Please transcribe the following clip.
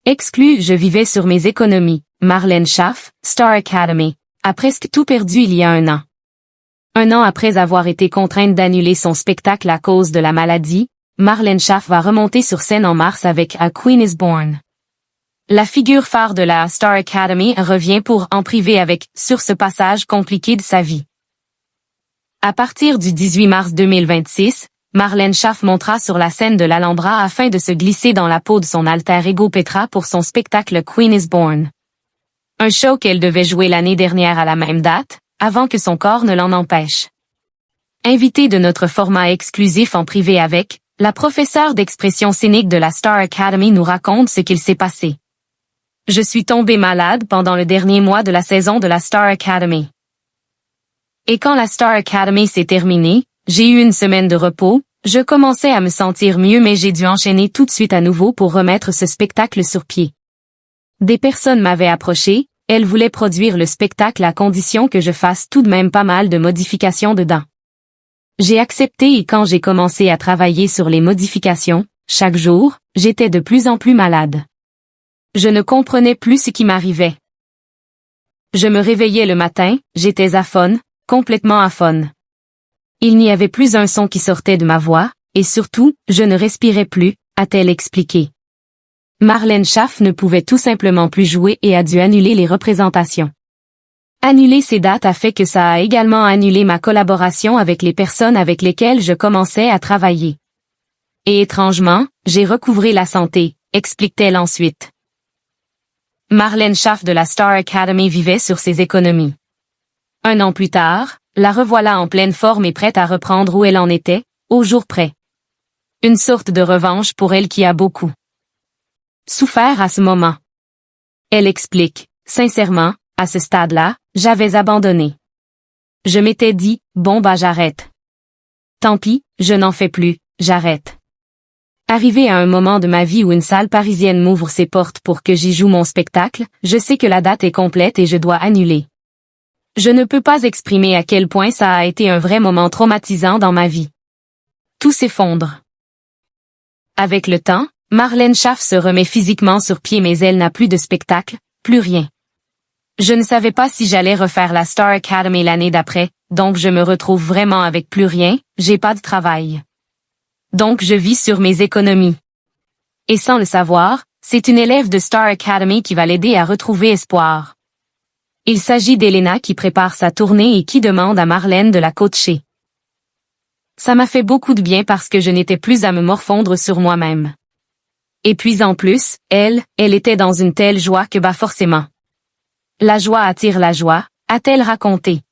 Exclu, je vivais sur mes économies. Marlène Schaff, Star Academy, a presque tout perdu il y a un an. Un an après avoir été contrainte d'annuler son spectacle à cause de la maladie, Marlène Schaff va remonter sur scène en mars avec A Queen is Born. La figure phare de la Star Academy revient pour en privé avec sur ce passage compliqué de sa vie. À partir du 18 mars 2026, Marlène Schaff montera sur la scène de l'Alhambra afin de se glisser dans la peau de son alter ego Petra pour son spectacle Queen is Born. Un show qu'elle devait jouer l'année dernière à la même date, avant que son corps ne l'en empêche. Invitée de notre format exclusif en privé avec, la professeure d'expression scénique de la Star Academy nous raconte ce qu'il s'est passé. Je suis tombée malade pendant le dernier mois de la saison de la Star Academy. Et quand la Star Academy s'est terminée, j'ai eu une semaine de repos, je commençais à me sentir mieux mais j'ai dû enchaîner tout de suite à nouveau pour remettre ce spectacle sur pied. Des personnes m'avaient approché, elles voulaient produire le spectacle à condition que je fasse tout de même pas mal de modifications dedans. J'ai accepté et quand j'ai commencé à travailler sur les modifications, chaque jour, j'étais de plus en plus malade. Je ne comprenais plus ce qui m'arrivait. Je me réveillais le matin, j'étais aphone, complètement aphone. Il n'y avait plus un son qui sortait de ma voix, et surtout, je ne respirais plus, a-t-elle expliqué. Marlène Schaff ne pouvait tout simplement plus jouer et a dû annuler les représentations. Annuler ces dates a fait que ça a également annulé ma collaboration avec les personnes avec lesquelles je commençais à travailler. Et étrangement, j'ai recouvré la santé, explique-t-elle ensuite. Marlène Schaff de la Star Academy vivait sur ses économies. Un an plus tard, la revoilà en pleine forme et prête à reprendre où elle en était, au jour près. Une sorte de revanche pour elle qui a beaucoup souffert à ce moment. Elle explique, sincèrement, à ce stade-là, j'avais abandonné. Je m'étais dit, bon j'arrête. Tant pis, je n'en fais plus, j'arrête. Arrivé à un moment de ma vie où une salle parisienne m'ouvre ses portes pour que j'y joue mon spectacle, je sais que la date est complète et je dois annuler. Je ne peux pas exprimer à quel point ça a été un vrai moment traumatisant dans ma vie. Tout s'effondre. Avec le temps, Marlène Schaff se remet physiquement sur pied mais elle n'a plus de spectacle, plus rien. Je ne savais pas si j'allais refaire la Star Academy l'année d'après, donc je me retrouve vraiment avec plus rien, j'ai pas de travail. Donc je vis sur mes économies. Et sans le savoir, c'est une élève de Star Academy qui va l'aider à retrouver espoir. Il s'agit d'Elena qui prépare sa tournée et qui demande à Marlène de la coacher. Ça m'a fait beaucoup de bien parce que je n'étais plus à me morfondre sur moi-même. Et puis en plus, elle était dans une telle joie que forcément. La joie attire la joie, a-t-elle raconté.